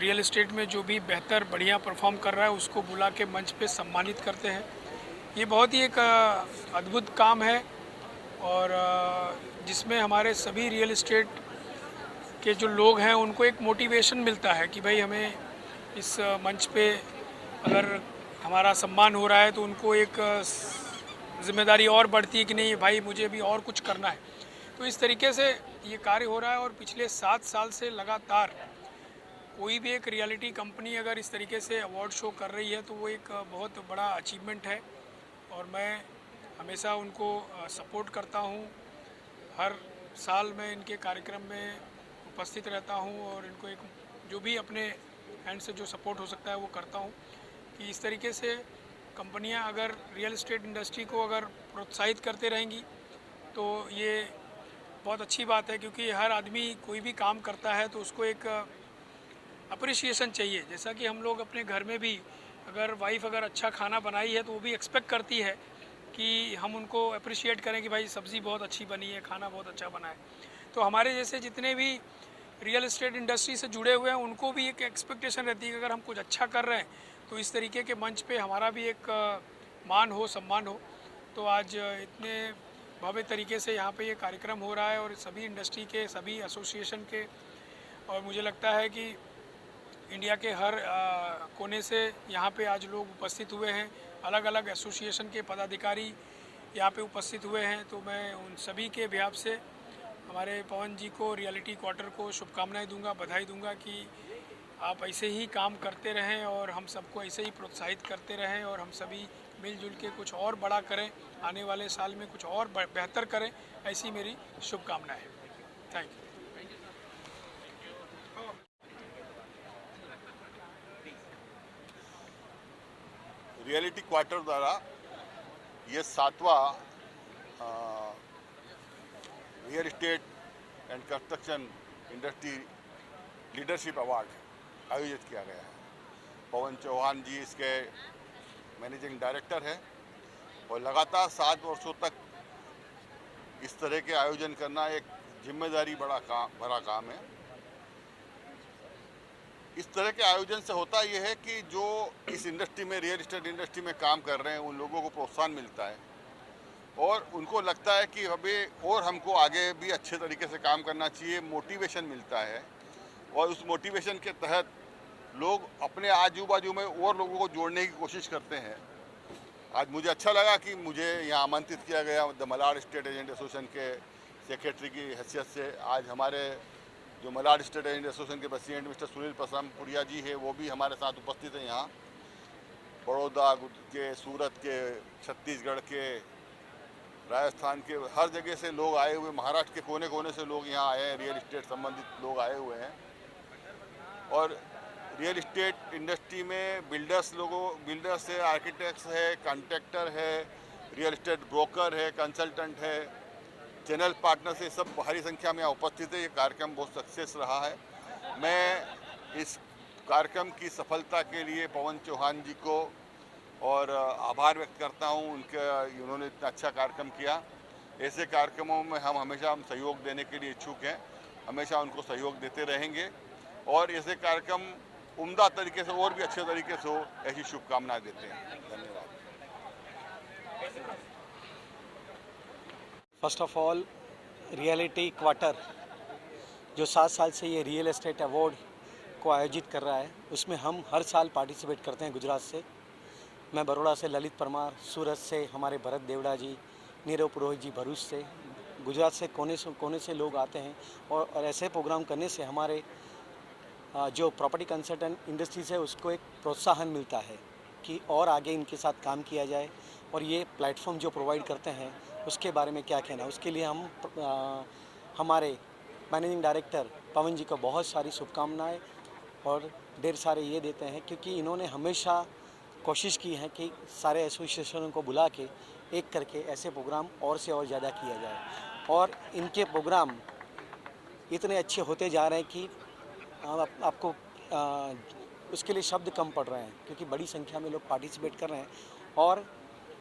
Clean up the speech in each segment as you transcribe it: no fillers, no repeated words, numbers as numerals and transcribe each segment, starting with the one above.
Real estate में जो भी बेहतर बढ़िया परफॉर्म कर रहा है उसको बुला के मंच पे सम्मानित करते हैं। ये बहुत ही एक अद्भुत काम है और जिसमें हमारे सभी रियल एस्टेट के जो लोग हैं उनको एक मोटिवेशन मिलता है कि भाई हमें इस मंच पे अगर हमारा सम्मान हो रहा है तो उनको एक जिम्मेदारी और बढ़ती है कि नहीं भाई मुझे भी और कुछ करना है। तो इस तरीके से ये कार्य हो रहा है और पिछले 7 साल से लगातार कोई भी एक रियलिटी कंपनी अगर इस तरीके से अवार्ड शो कर रही है तो वो एक बहुत बड़ा अचीवमेंट है और मैं हमेशा उनको सपोर्ट करता हूँ। हर साल मैं इनके कार्यक्रम में उपस्थित रहता हूँ और इनको एक जो भी अपने हैंड से जो सपोर्ट हो सकता है वो करता हूँ कि इस तरीके से कंपनियां अगर रियल एस्टेट इंडस्ट्री को अगर प्रोत्साहित करते रहेंगी तो ये बहुत अच्छी बात है, क्योंकि हर आदमी कोई भी काम करता है तो उसको एक अप्रिसिएशन चाहिए। जैसा कि हम लोग अपने घर में भी अगर वाइफ अगर अच्छा खाना बनाई है तो वो भी एक्सपेक्ट करती है कि हम उनको अप्रिशिएट करें कि भाई सब्ज़ी बहुत अच्छी बनी है, खाना बहुत अच्छा बना है। तो हमारे जैसे जितने भी रियल एस्टेट इंडस्ट्री से जुड़े हुए हैं उनको भी एक एक्सपेक्टेशन रहती है कि अगर हम कुछ अच्छा कर रहे हैं तो इस तरीके के मंच पे हमारा भी एक मान हो, सम्मान हो। तो आज इतने भव्य तरीके से यहाँ पे ये कार्यक्रम हो रहा है और सभी इंडस्ट्री के सभी एसोसिएशन के, और मुझे लगता है कि इंडिया के हर कोने से यहाँ पे आज लोग उपस्थित हुए हैं। अलग अलग एसोसिएशन के पदाधिकारी यहाँ पे उपस्थित हुए हैं। तो मैं उन सभी के बिहाफ से हमारे पवन जी को, रियलिटी क्वार्टर को शुभकामनाएं दूंगा, बधाई दूंगा कि आप ऐसे ही काम करते रहें और हम सबको ऐसे ही प्रोत्साहित करते रहें और हम सभी मिलजुल के कुछ और बड़ा करें, आने वाले साल में कुछ और बेहतर करें, ऐसी मेरी शुभकामनाएं। Thank you. रियलिटी क्वार्टर द्वारा ये 7वां real estate and construction industry leadership award आयोजित किया गया है। पवन चौहान जी इसके मैनेजिंग डायरेक्टर हैं और लगातार 7 वर्षों तक इस तरह के आयोजन करना एक जिम्मेदारी भरा काम है। इस तरह के आयोजन से होता यह है कि जो इस इंडस्ट्री में, रियल एस्टेट इंडस्ट्री में काम कर रहे हैं उन लोगों को प्रोत्साहन मिलता है और उनको लगता है कि अभी और हमको आगे भी अच्छे तरीके से काम करना चाहिए, मोटिवेशन मिलता है और उस मोटिवेशन के तहत लोग अपने आजू बाजू में और लोगों को जोड़ने की कोशिश करते हैं। आज मुझे अच्छा लगा कि मुझे यहाँ आमंत्रित किया गया the Malad state agent association के सेक्रेटरी की हैसियत से। आज हमारे जो मलाड स्टेट एजेंट एसोसिएशन के प्रेसिडेंट मिस्टर सुनील परसरामपुरिया जी है वो भी हमारे साथ उपस्थित हैं। यहाँ बड़ौदा के, सूरत के, छत्तीसगढ़ के, राजस्थान के हर जगह से लोग आए हुए, महाराष्ट्र के कोने कोने से लोग यहाँ आए हैं, रियल एस्टेट संबंधित लोग आए हुए हैं। और रियल एस्टेट इंडस्ट्री में बिल्डर्स है, आर्किटेक्ट्स है, कॉन्ट्रैक्टर है, रियल एस्टेट ब्रोकर है, कंसल्टेंट है, चैनल पार्टनर से सब भारी संख्या में यहाँ उपस्थित है। ये कार्यक्रम बहुत सक्सेस रहा है। मैं इस कार्यक्रम की सफलता के लिए पवन चौहान जी को और आभार व्यक्त करता हूँ उन्होंने इतना अच्छा कार्यक्रम किया। ऐसे कार्यक्रमों में हम सहयोग देने के लिए इच्छुक हैं, हमेशा उनको सहयोग देते रहेंगे और ऐसे कार्यक्रम उम्दा तरीके से और भी अच्छे तरीके से हो, ऐसी शुभकामनाएं देते हैं। धन्यवाद। First of all, reality quarter जो 7 साल से ये रियल एस्टेट अवार्ड को आयोजित कर रहा है उसमें हम हर साल पार्टिसिपेट करते हैं। गुजरात से मैं, बड़ौदा से ललित परमार, सूरत से हमारे भरत देवड़ा जी, नीरव पुरोहित जी भरूच से, गुजरात से कोने से लोग आते हैं और ऐसे प्रोग्राम करने से हमारे जो प्रॉपर्टी कंसल्टेंट इंडस्ट्रीज है उसको एक प्रोत्साहन मिलता है कि और आगे इनके साथ काम किया जाए और ये प्लेटफॉर्म जो प्रोवाइड करते हैं उसके बारे में क्या कहना है। उसके लिए हम हमारे मैनेजिंग डायरेक्टर पवन जी को बहुत सारी शुभकामनाएं और ढेर सारे ये देते हैं क्योंकि इन्होंने हमेशा कोशिश की है कि सारे एसोसिएशनों को बुला के एक करके ऐसे प्रोग्राम और से और ज़्यादा किया जाए और इनके प्रोग्राम इतने अच्छे होते जा रहे हैं कि आपको उसके लिए शब्द कम पड़ रहे हैं क्योंकि बड़ी संख्या में लोग पार्टिसिपेट कर रहे हैं और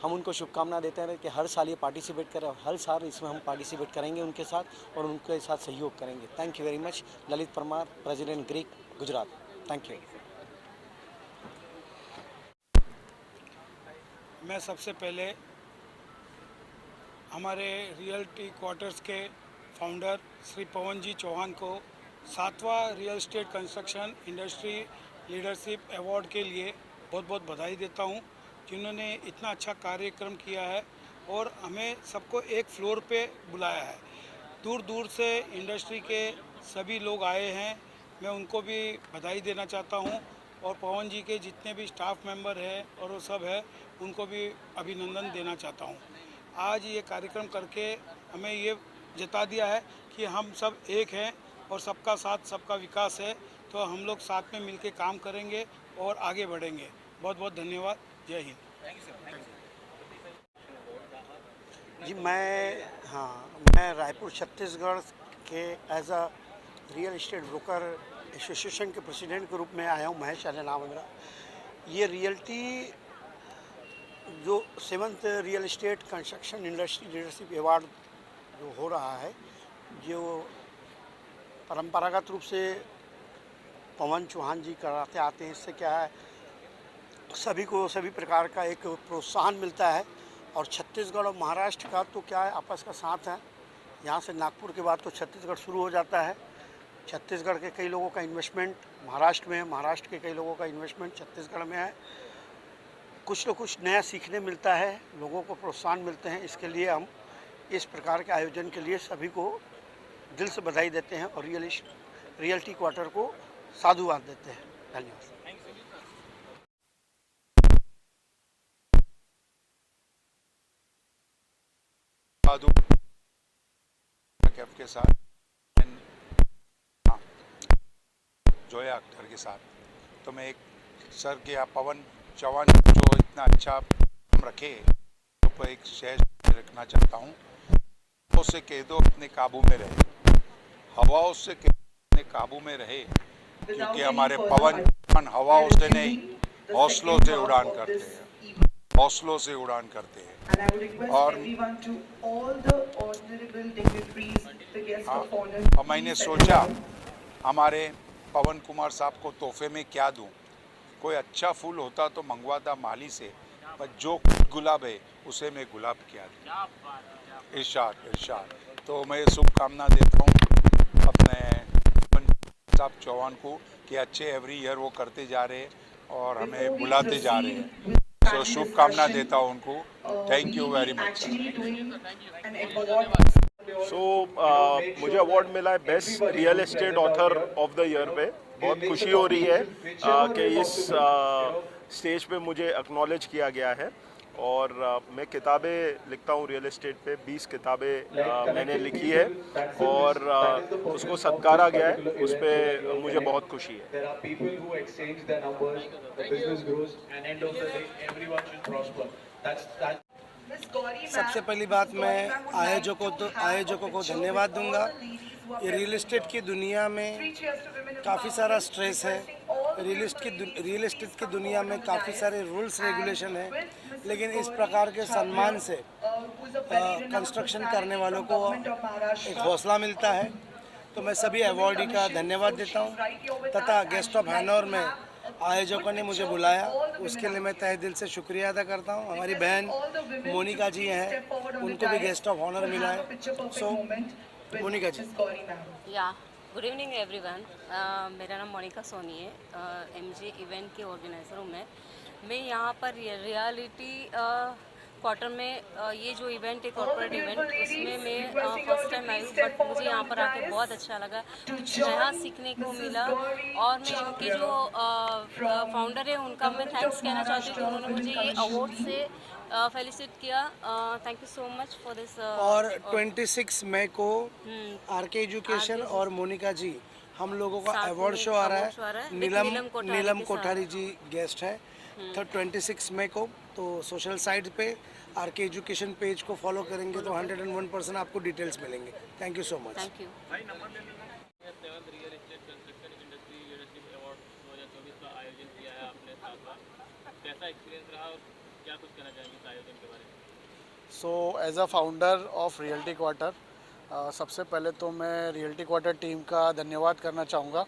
हम उनको शुभकामना देते हैं कि हर साल ये पार्टिसिपेट करें और हर साल इसमें हम पार्टिसिपेट करेंगे उनके साथ और उनके साथ सहयोग करेंगे। Thank you very much. Lalit Parmar, president ग्रीक, गुजरात। Thank you. मैं सबसे पहले हमारे रियल्टी क्वार्टर्स के फाउंडर श्री पवन जी चौहान को 7वां real estate construction industry leadership award के लिए बहुत बहुत बधाई देता हूं, जिन्होंने इतना अच्छा कार्यक्रम किया है और हमें सबको एक फ्लोर पे बुलाया है। दूर दूर से इंडस्ट्री के सभी लोग आए हैं, मैं उनको भी बधाई देना चाहता हूं और पवन जी के जितने भी स्टाफ मेंबर हैं और वो सब है उनको भी अभिनंदन देना चाहता हूं। आज ये कार्यक्रम करके हमें ये जता दिया है कि हम सब एक हैं और सबका साथ सबका विकास है, तो हम लोग साथ में मिलकर काम करेंगे और आगे बढ़ेंगे। बहुत बहुत धन्यवाद। जय हिंद। जी मैं रायपुर छत्तीसगढ़ के as a real estate broker association के प्रेसिडेंट के रूप में आया हूँ। महेश आर्य नाम है मेरा। ये रियल्टी जो 7th real estate construction industry leadership award जो हो रहा है, जो परंपरागत रूप से पवन चौहान जी कराते आते हैं, इससे क्या है सभी को सभी प्रकार का एक प्रोत्साहन मिलता है। और छत्तीसगढ़ और महाराष्ट्र का तो क्या है आपस का साथ है। यहाँ से नागपुर के बाद तो छत्तीसगढ़ शुरू हो जाता है। छत्तीसगढ़ के कई लोगों का इन्वेस्टमेंट महाराष्ट्र में है, महाराष्ट्र के कई लोगों का इन्वेस्टमेंट छत्तीसगढ़ में है। कुछ न कुछ नया सीखने मिलता है, लोगों को प्रोत्साहन मिलते हैं। इसके लिए हम इस प्रकार के आयोजन के लिए सभी को दिल से बधाई देते हैं और रियल्टी क्वार्टर को साधुवाद देते हैं। धन्यवाद। कैफ के साथ जोया अख्तर के साथ, तो मैं एक सर के पवन चौहान जो इतना अच्छा काम रखे तो एक शेष रखना चाहता हूँ। हवाओं से कह दो अपने काबू में रहे, हवाओं से कह दो अपने काबू में रहे, क्योंकि हमारे पवन हवाओं से नहीं हौसलों से उड़ान करते हैं, हौसलों से उड़ान करते हैं। और मैंने सोचा हमारे पवन कुमार साहब को तोहफे में क्या दूं। कोई अच्छा फूल होता तो मंगवाता माली से, पर जो गुलाब है उसे मैं गुलाब क्या दूं। इरशाद। तो मैं शुभकामना देता हूं अपने पवन साहब चौहान को कि अच्छे एवरी ईयर वो करते जा रहे हैं और हमें बुलाते जा रहे हैं। तो शुभकामना देता हूं उनको। Thank you very much. मुझे अवार्ड मिला है best real estate author of the year पे। बहुत खुशी हो रही है कि इस स्टेज पे मुझे एक्नॉलेज किया गया है। और मैं किताबें लिखता हूँ रियल एस्टेट पे, 20 किताबें मैंने लिखी है और उसको सत्कारा गया है, उस पर मुझे बहुत खुशी है। सबसे पहली बात मैं आयोजकों को धन्यवाद दूंगा। ये रियल एस्टेट की दुनिया में काफ़ी सारा स्ट्रेस है, रियल एस्टेट की दुनिया में काफ़ी सारे रूल्स रेगुलेशन है, लेकिन इस प्रकार के सम्मान से कंस्ट्रक्शन करने वालों को एक हौसला मिलता है। तो मैं सभी अवॉर्डी का धन्यवाद देता हूँ तथा गेस्ट ऑफ ऑनर में आयोजकों ने मुझे बुलाया, उसके लिए मैं तहे दिल से शुक्रिया अदा करता हूँ। हमारी बहन मोनिका जी हैं, उनको भी गेस्ट ऑफ ऑनर मिला है। सो मोनिका जी। या गुड इवनिंग एवरीवन। मेरा नाम मोनिका सोनी है, एमजे इवेंट के ऑर्गेनाइज़र हूँ मैं यहाँ पर रियलिटी क्वार्टर में ये जो इवेंट है कॉर्पोरेट इवेंट, उसमें मैं फर्स्ट टाइम आई हूँ, बट मुझे यहाँ पर आके बहुत अच्छा लगा, कुछ नया सीखने को मिला। और मैं उनके जो फाउंडर है उनका मैं थैंक्स कहना चाहती हूँ कि उन्होंने मुझे ये अवार्ड से फेलिसिट किया। Thank you so much for this. और 26 मई को आरके एजुकेशन और मोनिका जी हम लोगों का अवार्ड शो आ रहा है। नीलम कोठारी जी गेस्ट है। तो 26 मई को तो सोशल साइट पे आरके एजुकेशन पेज को फॉलो करेंगे तो 101% आपको डिटेल्स मिलेंगे। Thank you so much. Thank you. So as a founder of realty quarter, सबसे पहले तो मैं रियल्टी क्वार्टर टीम का धन्यवाद करना चाहूँगा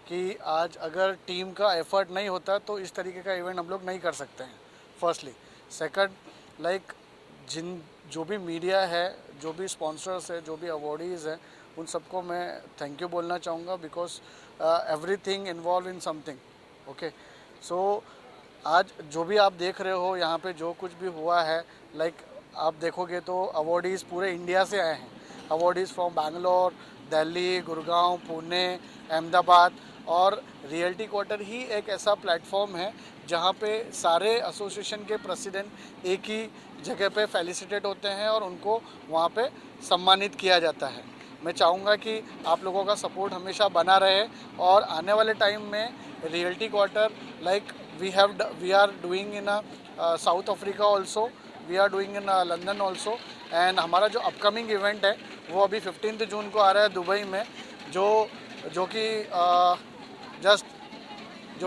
कि आज अगर टीम का एफर्ट नहीं होता तो इस तरीके का इवेंट हम लोग नहीं कर सकते हैं, फर्स्टली। सेकंड, लाइक जो भी मीडिया है, जो भी स्पॉन्सर्स है, जो भी अवॉर्डीज़ हैं, उन सबको मैं थैंक यू बोलना चाहूँगा, because everything involve in something. Okay, so आज जो भी आप देख रहे हो यहाँ पे, जो कुछ भी हुआ है, लाइक आप देखोगे तो अवॉर्डीज़ पूरे इंडिया से आए हैं। Awardees from Bangalore, Delhi, Gurgaon, Pune, Ahmedabad. और रियलिटी क्वार्टर ही एक ऐसा प्लेटफॉर्म है जहाँ पे सारे एसोसिएशन के प्रेसिडेंट एक ही जगह पे फेलिसिटेट होते हैं और उनको वहाँ पे सम्मानित किया जाता है। मैं चाहूँगा कि आप लोगों का सपोर्ट हमेशा बना रहे और आने वाले टाइम में reality quarter, like we are doing in South Africa also, we are doing in London also. And हमारा जो अपकमिंग इवेंट है वो अभी 15 जून को आ रहा है दुबई में, जो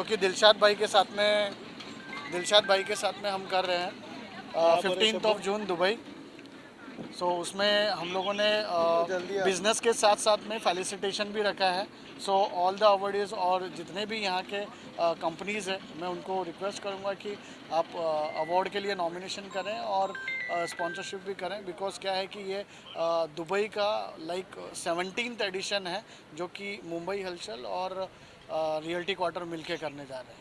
कि दिलशाद भाई के साथ में हम कर रहे हैं 15 ऑफ जून दुबई। सो उसमें हम लोगों ने बिज़नेस के साथ साथ में फेलिसिटेशन भी रखा है। सो ऑल द अवॉर्डीज़ और जितने भी यहाँ के कंपनीज़ हैं, मैं उनको रिक्वेस्ट करूँगा कि आप अवार्ड के लिए नॉमिनेशन करें और स्पॉन्सरशिप भी करें, बिकॉज क्या है कि ये दुबई का लाइक 17th एडिशन है, जो कि मुंबई हलचल और रियलिटी क्वार्टर मिलके करने जा रहे हैं।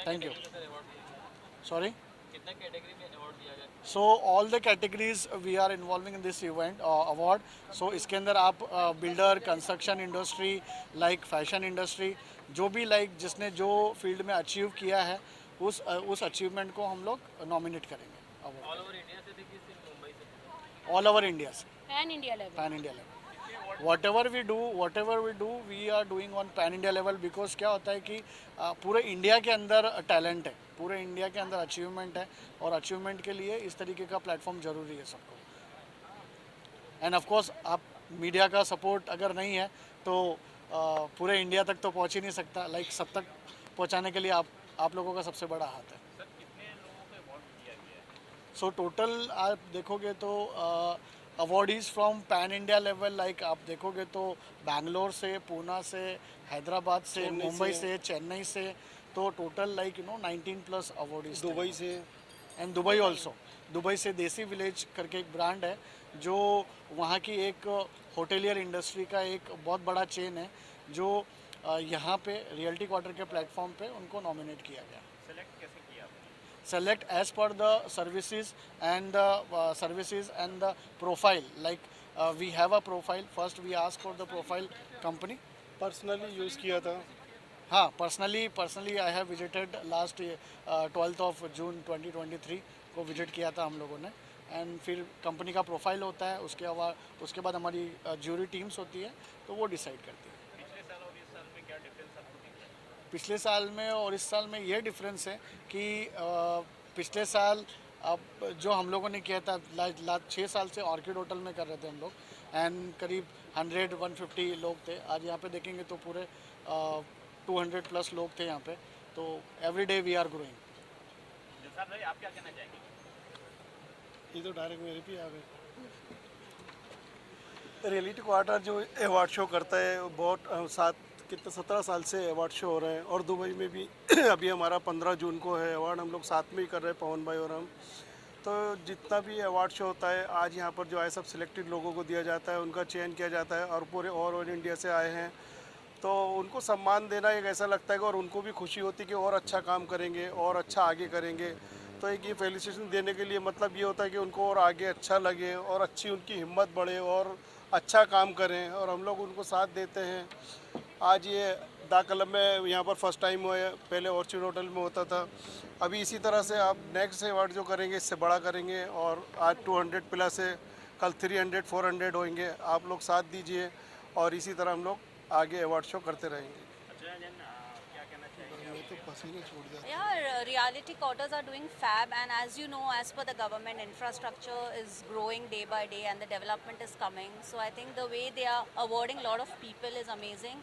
Thank you. Sorry, so all the categories we are involving in this event award. So इसके अंदर आप builder, construction industry, like fashion industry, जो भी लाइक जिसने जो फील्ड में अचीव किया है, उस अचीवमेंट को हम लोग नॉमिनेट करेंगे अवार्ड। ऑल ओवर इंडिया से, ऑल ओवर इंडिया से, pan India level. whatever we do we are doing on pan India level, because क्या होता है कि पूरे इंडिया के अंदर टैलेंट है, पूरे इंडिया के अंदर अचीवमेंट है, और अचीवमेंट के लिए इस तरीके का प्लेटफॉर्म ज़रूरी है सबको। एंड ऑफ कोर्स आप मीडिया का सपोर्ट अगर नहीं है तो पूरे इंडिया तक तो पहुंच ही नहीं सकता। लाइक सब तक पहुंचाने के लिए आप लोगों का सबसे बड़ा हाथ है। सो टोटल आप देखोगे तो awardees from pan India level, like आप देखोगे तो बैंगलोर से, पूना से, हैदराबाद से, मुंबई से, चेन्नई से, तो टोटल लाइक 19+ अवॉर्डीज़। दुबई से, एंड दुबई ऑल्सो, दुबई से देसी विलेज करके एक ब्रांड है, जो वहाँ की एक होटेलियर इंडस्ट्री का एक बहुत बड़ा चेन है, जो यहाँ पे रियलिटी क्वार्टर के प्लेटफॉर्म पे उनको नॉमिनेट किया गया। Select as per the services and the profile. Like we have a profile. First we ask for the profile company. Personally use किया था। हाँ, personally I have visited last 12th of June 2023 को visit किया था हम लोगों ने। And फिर कंपनी का प्रोफाइल होता है, उसके बाद हमारी ज्यूरी टीम्स होती है, तो वो डिसाइड करती है। पिछले साल में और इस साल में ये डिफरेंस है कि पिछले साल अब जो हम लोगों ने किया था, 6 साल से ऑर्किड होटल में कर रहे थे हम लोग, एंड करीब 100-150 लोग थे। आज यहाँ पे देखेंगे तो पूरे 200+ लोग थे यहाँ पे, तो every day we are growing. आप क्या कहना चाहेंगे? ये तो डायरेक्ट मेरे पे आ गए। रियलिटी क्वार्टर जो अवार्ड शो करता है, वो बहुत 17 साल से अवार्ड शो हो रहे हैं, और दुबई में भी अभी हमारा 15 जून को है अवार्ड, हम लोग साथ में ही कर रहे हैं, पवन भाई और हम। तो जितना भी अवार्ड शो होता है, आज यहाँ पर जो आए सब सिलेक्टेड लोगों को दिया जाता है, उनका चयन किया जाता है, और पूरे ऑल इंडिया से आए हैं, तो उनको सम्मान देना एक ऐसा लगता है कि, और उनको भी खुशी होती है कि और अच्छा काम करेंगे और अच्छा आगे करेंगे। तो एक ये फेलिसिटेशन देने के लिए मतलब ये होता है कि उनको और आगे अच्छा लगे और अच्छी उनकी हिम्मत बढ़े और अच्छा काम करें, और हम लोग उनको साथ देते हैं। आज ये दा कलम में यहाँ पर फर्स्ट टाइम हुआ है, पहले ऑर्चिड होटल में होता था। अभी इसी तरह से आप नेक्स्ट अवार्ड जो करेंगे इससे बड़ा करेंगे, और आज 200+ है, कल 300-400 होंगे। आप लोग साथ दीजिए और इसी तरह हम लोग आगे अवार्ड शो करते रहेंगे। Yeah, reality quarters are doing fab, and as you know, as per the government, infrastructure is growing day by day and the development is coming. So I think the way they are awarding a lot of people is amazing,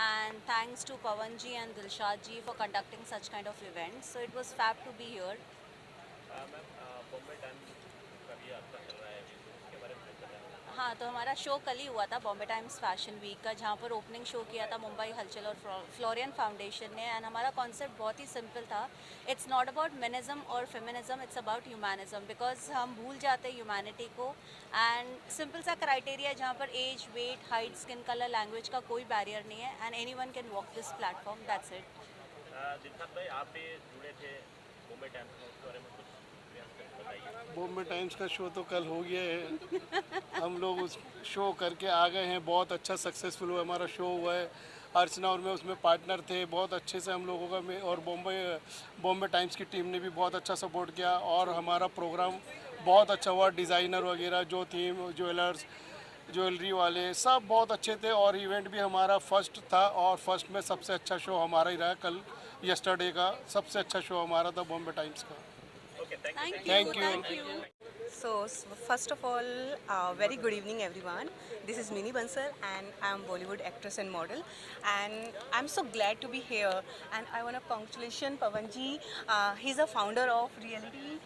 and thanks to Pawan ji and Dilshad ji for conducting such kind of events. So it was fab to be here. हाँ, तो हमारा show कल ही हुआ था Bombay times fashion week का, जहाँ पर opening show किया था मुंबई हलचल और फ्लोरियन फाउंडेशन ने। एंड हमारा कॉन्सेप्ट बहुत ही सिंपल था। इट्स नॉट अबाउट मेनिज्म और feminism, it's about humanism, because हम भूल जाते हैं ह्यूमैनिटी को। एंड सिंपल सा क्राइटेरिया जहाँ पर age, weight, height, skin colour, language का कोई बैरियर नहीं है, and anyone can walk this platform, that's it. Dilshad भाई, आप भी जुड़े थे बॉम्बे टाइम्स में, उसके बारे में कुछ बताइए। बॉम्बे टाइम्स का शो तो कल हो गया है, हम लोग उस शो करके आ गए हैं, बहुत अच्छा सक्सेसफुल हुआ हमारा शो हुआ है। अर्चना और मैं उसमें पार्टनर थे, बहुत अच्छे से हम लोगों का और बॉम्बे टाइम्स की टीम ने भी बहुत अच्छा सपोर्ट किया और हमारा प्रोग्राम बहुत अच्छा हुआ। डिज़ाइनर वगैरह जो थीम, ज्वेलरी वाले सब बहुत अच्छे थे और इवेंट भी हमारा फर्स्ट था और फर्स्ट में सबसे अच्छा शो हमारा ही रहा। कल यस्टरडे का सबसे अच्छा शो हमारा था बॉम्बे टाइम्स का। Thank you. So, first of all, very good evening everyone. This is Mini Bansal and I am Bollywood actress and model, and I'm so glad to be here, and I want to congratulate Pawan ji. He's a founder of Reality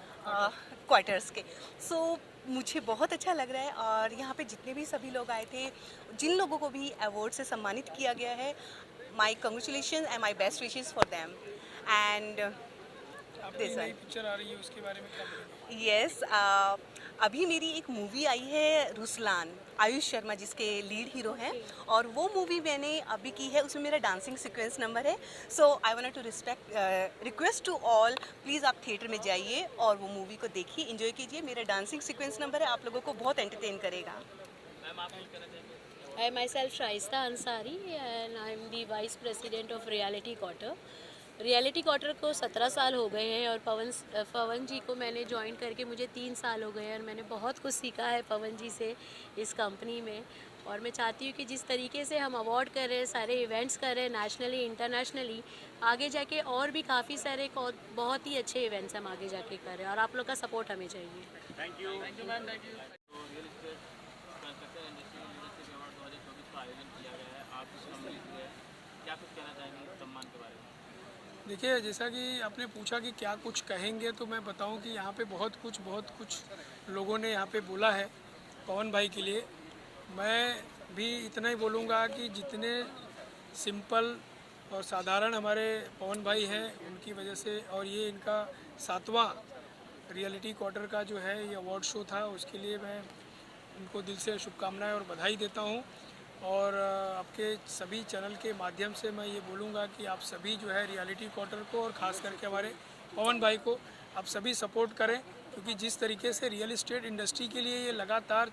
Quarters के. So मुझे बहुत अच्छा लग रहा है और यहाँ पे जितने भी सभी लोग आए थे, जिन लोगों को भी अवार्ड से सम्मानित किया गया है, my congratulations and my best wishes for them. And आपकी नई पिक्चर आ रही है, उसके बारे में क्या बोलेंगे? यस, अभी मेरी एक मूवी आई है रुसलान, आयुष शर्मा जिसके लीड हीरो हैं, और वो मूवी मैंने अभी की है, उसमें मेरा डांसिंग सीक्वेंस नंबर है। So I want to request to all, please आप थिएटर में जाइए और वो मूवी को देखिए, एंजॉय कीजिए। मेरा डांसिंग सीक्वेंस नंबर है, आप लोगों को बहुत एंटरटेन करेगा। I myself Shaista Ansari and I am the Vice President of Reality Quarter. Reality quarter को 17 साल हो गए हैं और पवन जी को मैंने ज्वाइन करके मुझे 3 साल हो गए हैं और मैंने बहुत कुछ सीखा है पवन जी से इस कंपनी में। और मैं चाहती हूँ कि जिस तरीके से हम अवार्ड कर रहे हैं, सारे इवेंट्स कर रहे हैं नेशनली इंटरनेशनली, आगे जाके और भी काफ़ी सारे बहुत ही अच्छे इवेंट्स हम आगे जाके कर रहे हैं और आप लोग का सपोर्ट हमें चाहिए। Thank you ma'am, thank you. क्या कुछ कहना चाहेंगे सम्मान के बारे में? देखिए, जैसा कि आपने पूछा कि क्या कुछ कहेंगे, तो मैं बताऊं कि यहाँ पे बहुत कुछ लोगों ने यहाँ पे बोला है पवन भाई के लिए। मैं भी इतना ही बोलूँगा कि जितने सिंपल और साधारण हमारे पवन भाई हैं, उनकी वजह से, और ये इनका 7वां रियलिटी क्वार्टर का जो है ये अवार्ड शो था, उसके लिए मैं उनको दिल से शुभकामनाएं और बधाई देता हूँ। और आपके सभी चैनल के माध्यम से मैं ये बोलूँगा कि आप सभी जो है रियलिटी क्वार्टर को और ख़ास करके हमारे पवन भाई को आप सभी सपोर्ट करें, क्योंकि जिस तरीके से रियल इस्टेट इंडस्ट्री के लिए ये लगातार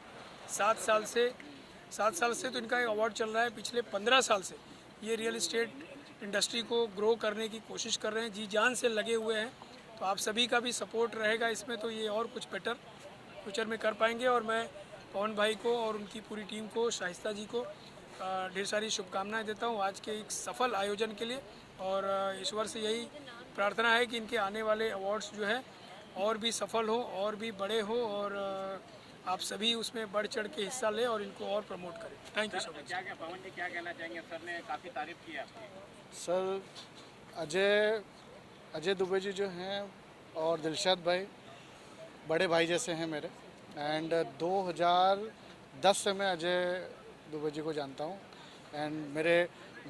7 साल से तो इनका अवार्ड चल रहा है, पिछले 15 साल से ये रियल इस्टेट इंडस्ट्री को ग्रो करने की कोशिश कर रहे हैं, जी जान से लगे हुए हैं। तो आप सभी का भी सपोर्ट रहेगा इसमें, तो ये और कुछ बेटर फ्यूचर में कर पाएंगे। और मैं पवन भाई को और उनकी पूरी टीम को, शाइस्ता जी को ढेर सारी शुभकामनाएं देता हूं आज के एक सफल आयोजन के लिए। और ईश्वर से यही प्रार्थना है कि इनके आने वाले अवार्ड्स जो है और भी सफल हो और भी बड़े हो, और आप सभी उसमें बढ़ चढ़ के हिस्सा लें और इनको और प्रमोट करें। Thank you so much. क्या पवन जी क्या कहना चाहेंगे? सर ने काफ़ी तारीफ की है आपकी। सर, अजय दुबे जी जो हैं और दिलशाद भाई बड़े भाई जैसे हैं मेरे, एंड 2010 से मैं अजय दुबे जी को जानता हूँ एंड मेरे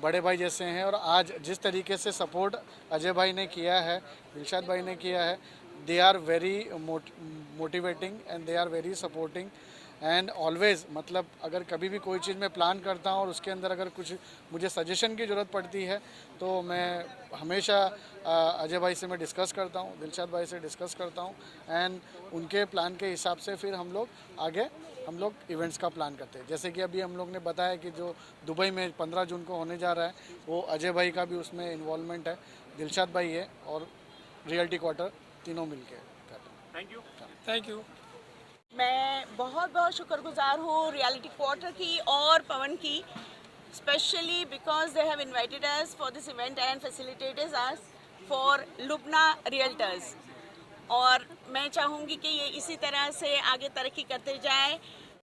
बड़े भाई जैसे हैं। और आज जिस तरीके से सपोर्ट अजय भाई ने किया है, दिलशाद भाई ने किया है, they are very motivating and they are very supporting and always, मतलब अगर कभी भी कोई चीज़ मैं प्लान करता हूँ और उसके अंदर अगर कुछ मुझे सजेशन की ज़रूरत पड़ती है तो मैं हमेशा अजय भाई से मैं डिस्कस करता हूँ, दिलशाद भाई से डिस्कस करता हूँ एंड उनके प्लान के हिसाब से फिर हम लोग इवेंट्स का प्लान करते हैं। जैसे कि अभी हम लोग ने बताया कि जो दुबई में 15 जून को होने जा रहा है, वो अजय भाई का भी उसमें इन्वॉल्वमेंट है, दिलशाद भाई है और रियलिटी क्वार्टर, तीनों मिलके करते हैं। Thank you. मैं बहुत शुक्रगुजार हूँ रियलिटी क्वार्टर की और पवन की, specially because they have invited us for this event and facilitated us for Lubna realtors. और मैं चाहूँगी कि ये इसी तरह से आगे तरक्की करते जाए